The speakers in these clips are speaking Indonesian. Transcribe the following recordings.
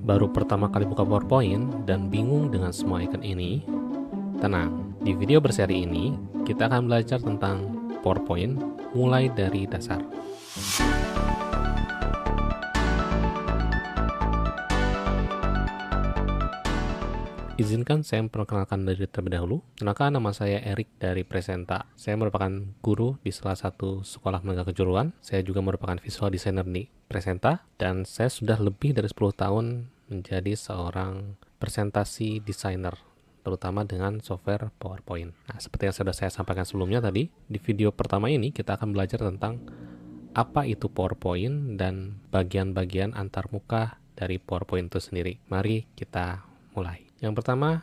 Baru pertama kali buka PowerPoint dan bingung dengan semua icon ini? Tenang, di video berseri ini kita akan belajar tentang PowerPoint mulai dari dasar. Izinkan saya memperkenalkan diri terlebih dahulu. Kenalkan, nama saya Erik dari Presenta. Saya merupakan guru di salah satu sekolah menengah kejuruan. Saya juga merupakan visual designer di Presenta. Dan saya sudah lebih dari 10 tahun menjadi seorang presentasi designer, terutama dengan software PowerPoint. Nah, seperti yang sudah saya sampaikan sebelumnya tadi, di video pertama ini kita akan belajar tentang apa itu PowerPoint dan bagian-bagian antarmuka dari PowerPoint itu sendiri. Mari kita mulai. Yang pertama,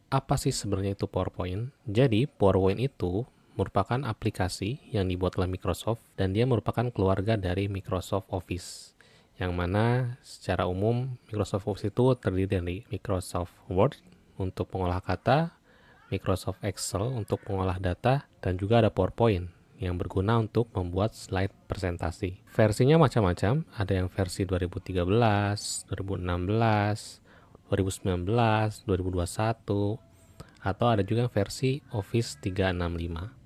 apa sih sebenarnya itu PowerPoint? Jadi, PowerPoint itu merupakan aplikasi yang dibuat oleh Microsoft dan dia merupakan keluarga dari Microsoft Office. Yang mana secara umum Microsoft Office itu terdiri dari Microsoft Word untuk mengolah kata, Microsoft Excel untuk mengolah data, dan juga ada PowerPoint yang berguna untuk membuat slide presentasi. Versinya macam-macam, ada yang versi 2013, 2016, 2019, 2021, atau ada juga versi Office 365.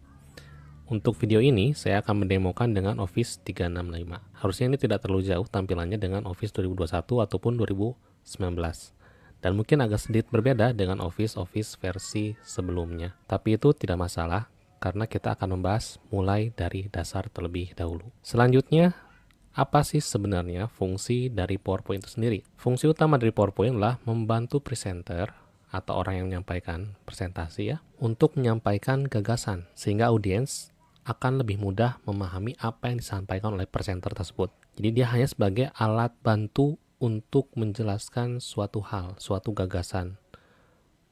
Untuk video ini, saya akan mendemokan dengan Office 365. Harusnya ini tidak terlalu jauh tampilannya dengan Office 2021 ataupun 2019. Dan mungkin agak sedikit berbeda dengan Office versi sebelumnya. Tapi itu tidak masalah, karena kita akan membahas mulai dari dasar terlebih dahulu. Selanjutnya, apa sih sebenarnya fungsi dari PowerPoint itu sendiri? Fungsi utama dari PowerPoint adalah membantu presenter atau orang yang menyampaikan presentasi untuk menyampaikan gagasan sehingga audiens akan lebih mudah memahami apa yang disampaikan oleh presenter tersebut. Jadi dia hanya sebagai alat bantu untuk menjelaskan suatu hal, suatu gagasan.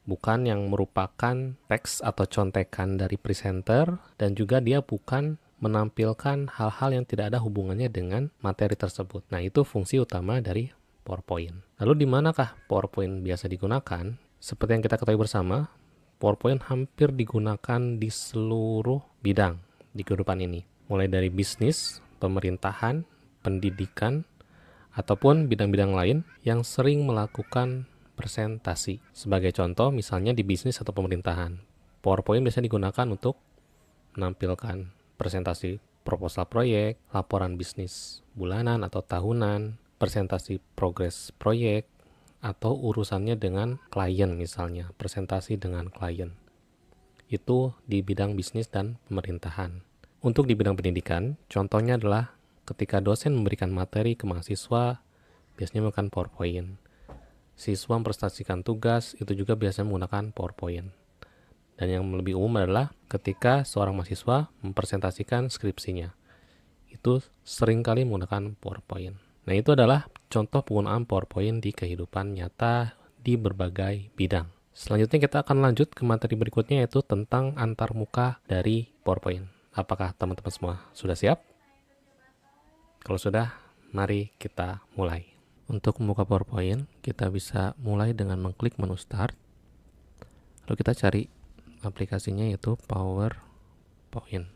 Bukan yang merupakan teks atau contekan dari presenter, dan juga dia bukan menampilkan hal-hal yang tidak ada hubungannya dengan materi tersebut. Nah, itu fungsi utama dari PowerPoint. Lalu di manakah PowerPoint biasa digunakan? Seperti yang kita ketahui bersama, PowerPoint hampir digunakan di seluruh bidang di kehidupan ini. Mulai dari bisnis, pemerintahan, pendidikan, ataupun bidang-bidang lain yang sering melakukan presentasi. Sebagai contoh, misalnya di bisnis atau pemerintahan, PowerPoint biasanya digunakan untuk menampilkan presentasi proposal proyek, laporan bisnis bulanan atau tahunan, presentasi progres proyek, atau urusannya dengan klien misalnya, presentasi dengan klien. Itu di bidang bisnis dan pemerintahan. Untuk di bidang pendidikan, contohnya adalah ketika dosen memberikan materi ke mahasiswa, biasanya menggunakan PowerPoint. Siswa mempresentasikan tugas, itu juga biasanya menggunakan PowerPoint. Dan yang lebih umum adalah ketika seorang mahasiswa mempresentasikan skripsinya. Itu seringkali menggunakan PowerPoint. Nah, itu adalah contoh penggunaan PowerPoint di kehidupan nyata di berbagai bidang. Selanjutnya kita akan lanjut ke materi berikutnya, yaitu tentang antarmuka dari PowerPoint. Apakah teman-teman semua sudah siap? Kalau sudah, mari kita mulai. Untuk membuka PowerPoint, kita bisa mulai dengan mengklik menu Start. Lalu kita cari aplikasinya, yaitu PowerPoint.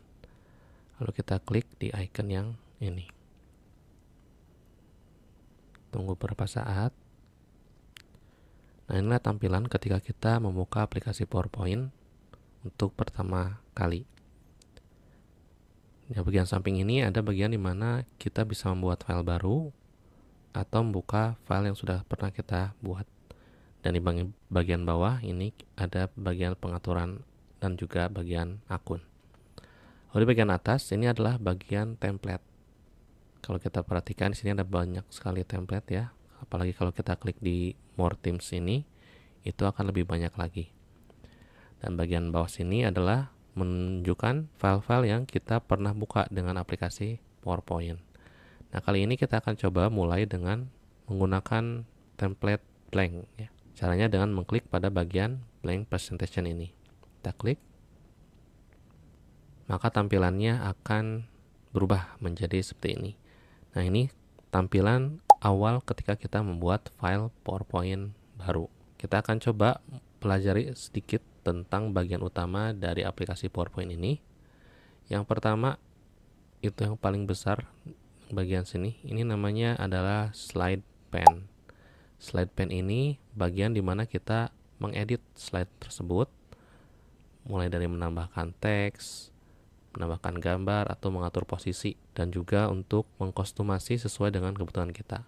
Lalu kita klik di icon yang ini. Tunggu beberapa saat. Nah, inilah tampilan ketika kita membuka aplikasi PowerPoint untuk pertama kali. Di bagian samping ini ada bagian di mana kita bisa membuat file baru atau membuka file yang sudah pernah kita buat. Dan di bagian bawah ini ada bagian pengaturan dan juga bagian akun. Lalu di bagian atas ini adalah bagian template. Kalau kita perhatikan di sini ada banyak sekali template ya. Apalagi kalau kita klik di More Themes ini, itu akan lebih banyak lagi. Dan bagian bawah sini adalah menunjukkan file-file yang kita pernah buka dengan aplikasi PowerPoint. Nah, kali ini kita akan coba mulai dengan menggunakan template blank ya. Caranya dengan mengklik pada bagian blank presentation ini. Kita klik, maka tampilannya akan berubah menjadi seperti ini. Nah, ini tampilan awal ketika kita membuat file PowerPoint baru. Kita akan coba pelajari sedikit tentang bagian utama dari aplikasi PowerPoint ini. Yang pertama, itu yang paling besar bagian sini, ini namanya adalah slide pane. Slide pane ini bagian dimana kita mengedit slide tersebut, mulai dari menambahkan teks, menambahkan gambar, atau mengatur posisi, dan juga untuk mengkostumasi sesuai dengan kebutuhan kita.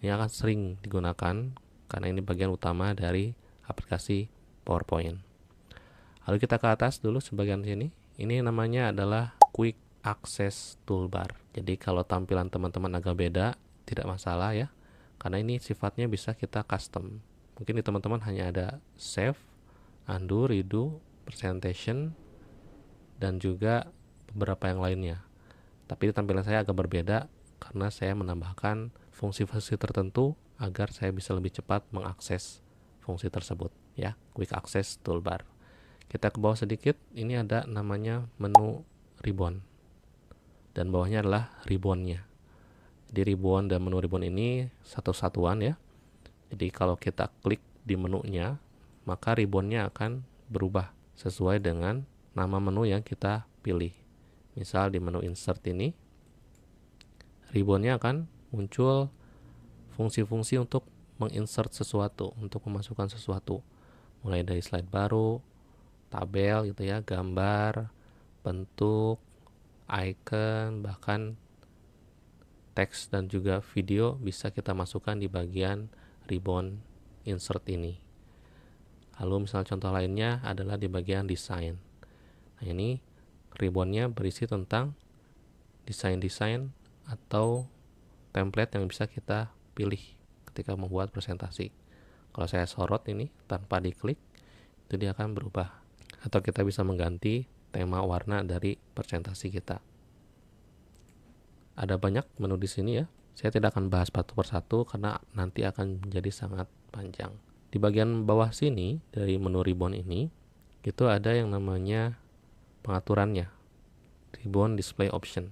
Ini akan sering digunakan karena ini bagian utama dari aplikasi PowerPoint. Lalu kita ke atas dulu sebagian sini. Ini namanya adalah Quick Access Toolbar. Jadi kalau tampilan teman-teman agak beda, tidak masalah ya, karena ini sifatnya bisa kita custom. Mungkin di teman-teman hanya ada save, undo, redo, presentation, dan juga beberapa yang lainnya. Tapi tampilan saya agak berbeda karena saya menambahkan fungsi-fungsi tertentu agar saya bisa lebih cepat mengakses fungsi tersebut ya. Quick Access Toolbar. Kita ke bawah sedikit, ini ada namanya menu ribbon, dan bawahnya adalah ribbonnya. Di ribbon dan menu ribbon ini satu satuan ya. Jadi kalau kita klik di menunya, maka ribbonnya akan berubah sesuai dengan nama menu yang kita pilih. Misal di menu insert ini, ribbonnya akan muncul fungsi-fungsi untuk menginsert sesuatu, untuk memasukkan sesuatu. Mulai dari slide baru, tabel gitu ya, gambar, bentuk, icon, bahkan teks dan juga video bisa kita masukkan di bagian ribbon insert ini. Lalu misalnya contoh lainnya adalah di bagian desain. Nah ini ribbonnya berisi tentang desain-desain atau template yang bisa kita pilih ketika membuat presentasi. Kalau saya sorot ini tanpa diklik, itu dia akan berubah. Atau kita bisa mengganti tema warna dari presentasi kita. Ada banyak menu di sini ya. Saya tidak akan bahas satu persatu karena nanti akan menjadi sangat panjang. Di bagian bawah sini dari menu ribbon ini, itu ada yang namanya pengaturannya. Ribbon display option.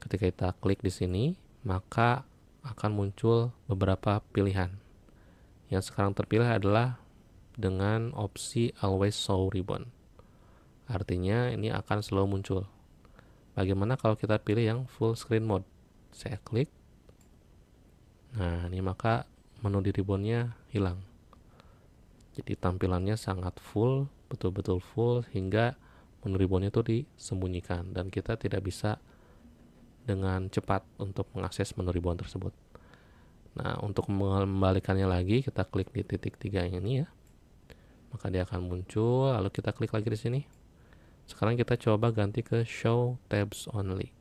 Ketika kita klik di sini, maka akan muncul beberapa pilihan. Yang sekarang terpilih adalah dengan opsi always show ribbon. Artinya ini akan selalu muncul. Bagaimana kalau kita pilih yang full screen mode? Saya klik. Nah, ini maka menu di ribbonnya hilang. Jadi tampilannya sangat full, betul-betul full, hingga menu ribbonnya itu disembunyikan dan kita tidak bisa dengan cepat untuk mengakses menu ribbon tersebut. Nah, untuk mengembalikannya lagi, kita klik di titik 3 ini ya. Maka dia akan muncul, lalu kita klik lagi di sini. Sekarang kita coba ganti ke show tabs only.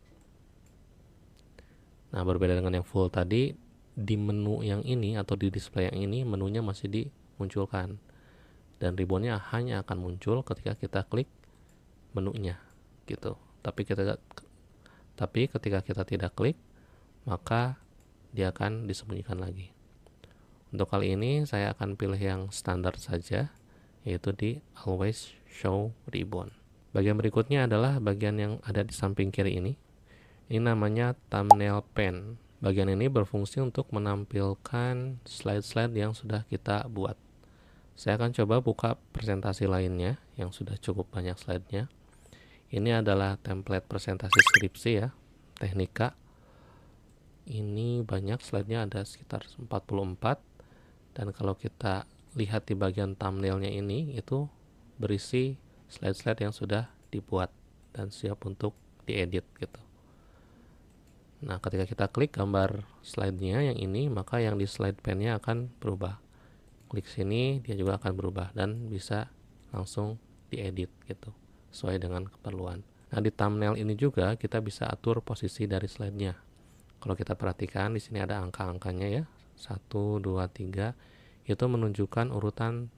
Nah, berbeda dengan yang full tadi, di menu yang ini atau di display yang ini menunya masih dimunculkan. Dan ribbonnya hanya akan muncul ketika kita klik menunya gitu. Tapi ketika kita tidak klik, maka dia akan disembunyikan lagi. Untuk kali ini saya akan pilih yang standar saja, yaitu di always show ribbon. Bagian berikutnya adalah bagian yang ada di samping kiri ini. Ini namanya thumbnail pane. Bagian ini berfungsi untuk menampilkan slide-slide yang sudah kita buat. Saya akan coba buka presentasi lainnya yang sudah cukup banyak slide-nya. Ini adalah template presentasi skripsi ya, teknika. Ini banyak slide-nya, ada sekitar 44. Dan kalau kita lihat di bagian thumbnail-nya ini, itu berisi slide-slide yang sudah dibuat dan siap untuk diedit gitu. Nah, ketika kita klik gambar slide-nya yang ini, maka yang di slide pane-nya akan berubah. Klik sini, dia juga akan berubah dan bisa langsung diedit gitu, sesuai dengan keperluan. Nah, di thumbnail ini juga kita bisa atur posisi dari slide-nya. Kalau kita perhatikan di sini ada angka-angkanya ya, 1, 2, 3, itu menunjukkan urutan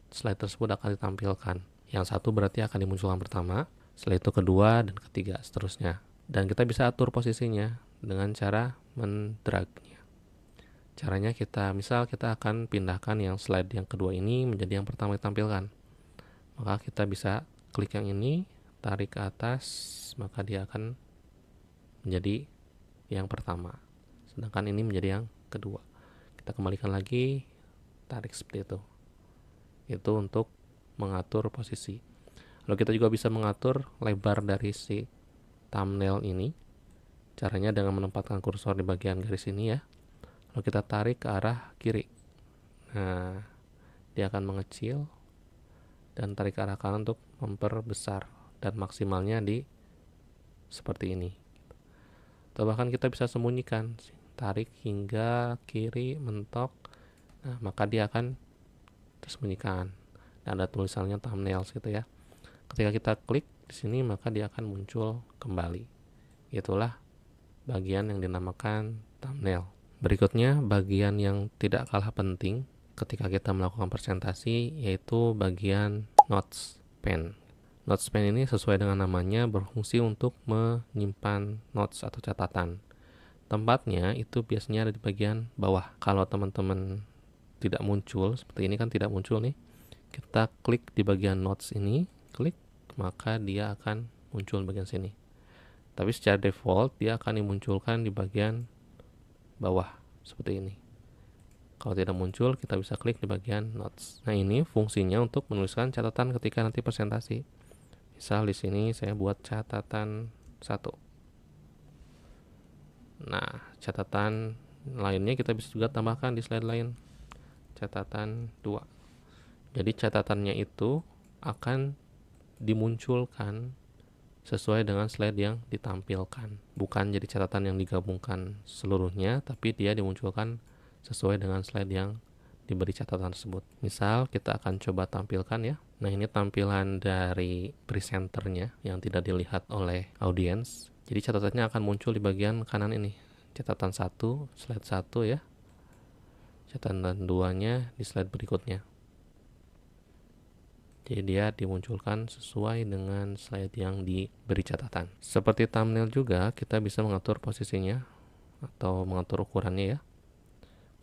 slide tersebut akan ditampilkan. Yang satu berarti akan dimunculkan pertama, setelah itu kedua dan ketiga, seterusnya. Dan kita bisa atur posisinya dengan cara mendragnya. Caranya misal kita akan pindahkan yang slide yang kedua ini menjadi yang pertama ditampilkan. Maka kita bisa klik yang ini, tarik ke atas, maka dia akan menjadi yang pertama. Sedangkan ini menjadi yang kedua. Kita kembalikan lagi, tarik seperti itu. Itu untuk mengatur posisi. Lalu kita juga bisa mengatur lebar dari si thumbnail ini. Caranya dengan menempatkan kursor di bagian garis ini ya. Lalu kita tarik ke arah kiri. Nah, dia akan mengecil dan tarik ke arah kanan untuk memperbesar, dan maksimalnya di seperti ini. Atau bahkan kita bisa sembunyikan, tarik hingga kiri mentok. Nah, maka dia akan tersembunyikan dan ada tulisannya thumbnails gitu ya. Ketika kita klik di sini, maka dia akan muncul kembali. Itulah bagian yang dinamakan thumbnail. Berikutnya, bagian yang tidak kalah penting ketika kita melakukan presentasi, yaitu bagian notes pen. Notes pen ini sesuai dengan namanya berfungsi untuk menyimpan notes atau catatan. Tempatnya itu biasanya ada di bagian bawah. Kalau teman-teman tidak muncul, seperti ini kan tidak muncul nih, kita klik di bagian notes ini, klik, maka dia akan muncul di bagian sini. Tapi secara default dia akan dimunculkan di bagian bawah seperti ini. Kalau tidak muncul, kita bisa klik di bagian notes. Nah, ini fungsinya untuk menuliskan catatan ketika nanti presentasi. Misal di sini saya buat catatan 1. Nah, catatan lainnya kita bisa juga tambahkan di slide lain. Catatan 2. Jadi catatannya itu akan dimunculkan sesuai dengan slide yang ditampilkan. Bukan jadi catatan yang digabungkan seluruhnya, tapi dia dimunculkan sesuai dengan slide yang diberi catatan tersebut. Misal kita akan coba tampilkan ya. Nah, ini tampilan dari presenternya yang tidak dilihat oleh audiens. Jadi catatannya akan muncul di bagian kanan ini. Catatan 1, slide 1 ya. Catatan 2-nya di slide berikutnya. Jadi dia dimunculkan sesuai dengan slide yang diberi catatan. Seperti thumbnail juga, kita bisa mengatur posisinya atau mengatur ukurannya ya.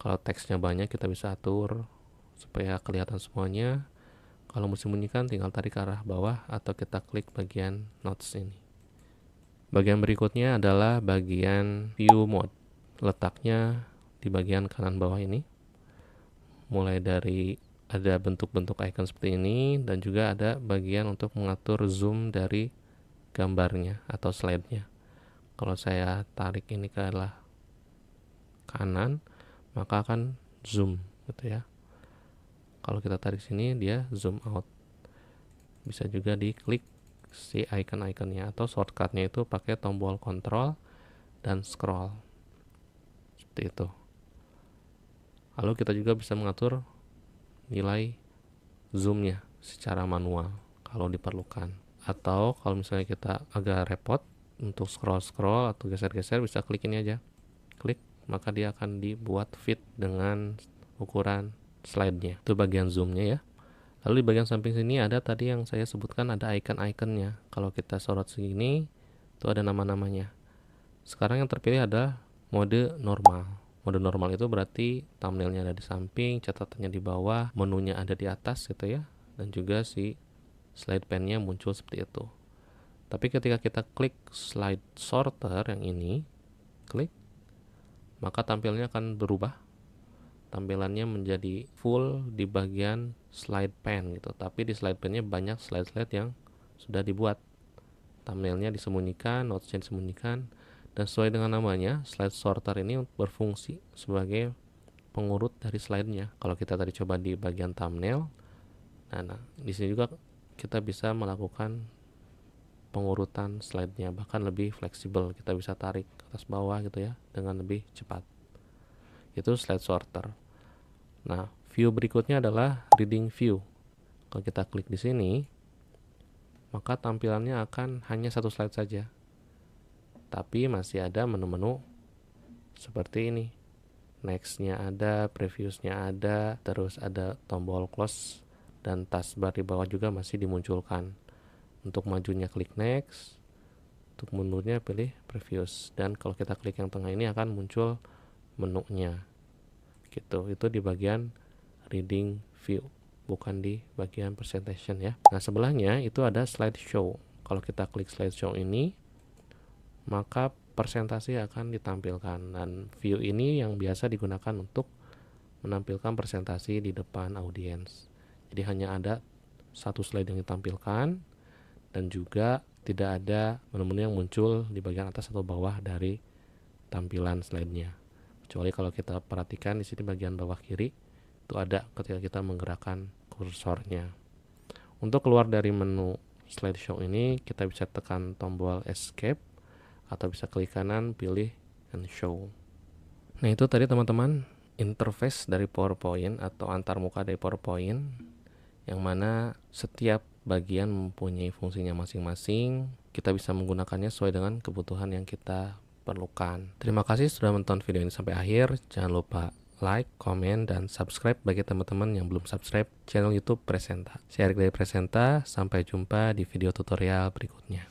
Kalau teksnya banyak, kita bisa atur supaya kelihatan semuanya. Kalau mau sembunyikan, tinggal tarik ke arah bawah atau kita klik bagian notes ini. Bagian berikutnya adalah bagian view mode. Letaknya di bagian kanan bawah ini. Mulai dari ada bentuk-bentuk icon seperti ini, dan juga ada bagian untuk mengatur zoom dari gambarnya atau slide-nya. Kalau saya tarik ini ke arah kanan, maka akan zoom gitu ya. Kalau kita tarik sini, dia zoom out. Bisa juga diklik si icon-iconnya, atau shortcutnya itu pakai tombol kontrol dan scroll seperti itu. Lalu kita juga bisa mengatur nilai zoomnya secara manual kalau diperlukan. Atau kalau misalnya kita agak repot untuk scroll atau geser-geser, bisa klik ini aja. Klik, maka dia akan dibuat fit dengan ukuran slide-nya. Itu bagian zoom-nya ya. Lalu di bagian samping sini ada tadi yang saya sebutkan, ada icon-iconnya. Kalau kita sorot segini, itu ada nama-namanya. Sekarang yang terpilih ada mode normal. Mode normal itu berarti thumbnailnya ada di samping, catatannya di bawah, menunya ada di atas gitu ya, dan juga si slide pane-nya muncul seperti itu. Tapi ketika kita klik slide sorter yang ini, klik, maka tampilnya akan berubah. Tampilannya menjadi full di bagian slide pane gitu. Tapi di slide pane-nya banyak slide-slide yang sudah dibuat. Thumbnailnya disembunyikan, notes-nya disembunyikan. Dan sesuai dengan namanya, slide sorter ini berfungsi sebagai pengurut dari slide-nya. Kalau kita tadi coba di bagian thumbnail, nah di sini juga kita bisa melakukan pengurutan slide-nya, bahkan lebih fleksibel. Kita bisa tarik ke atas bawah gitu ya, dengan lebih cepat. Itu slide sorter. Nah, view berikutnya adalah reading view. Kalau kita klik di sini, maka tampilannya akan hanya satu slide saja. Tapi masih ada menu-menu seperti ini. Next-nya ada, Previews-nya ada, terus ada tombol close, dan taskbar di bawah juga masih dimunculkan. Untuk majunya klik next, untuk mundurnya pilih Previews, dan kalau kita klik yang tengah ini akan muncul menunya. Gitu. Itu di bagian reading view, bukan di bagian presentation ya. Nah, sebelahnya itu ada slideshow. Kalau kita klik slideshow ini, maka presentasi akan ditampilkan, dan view ini yang biasa digunakan untuk menampilkan presentasi di depan audiens. Jadi hanya ada satu slide yang ditampilkan, dan juga tidak ada menu-menu yang muncul di bagian atas atau bawah dari tampilan slide-nya. Kecuali kalau kita perhatikan di sini bagian bawah kiri itu ada ketika kita menggerakkan kursornya. Untuk keluar dari menu slideshow ini, kita bisa tekan tombol escape atau bisa klik kanan pilih and show. Nah, itu tadi teman-teman interface dari PowerPoint atau antarmuka dari PowerPoint, yang mana setiap bagian mempunyai fungsinya masing-masing. Kita bisa menggunakannya sesuai dengan kebutuhan yang kita perlukan. Terima kasih sudah menonton video ini sampai akhir. Jangan lupa like, komen, dan subscribe bagi teman-teman yang belum subscribe channel YouTube Presenta. Saya Erik dari Presenta, sampai jumpa di video tutorial berikutnya.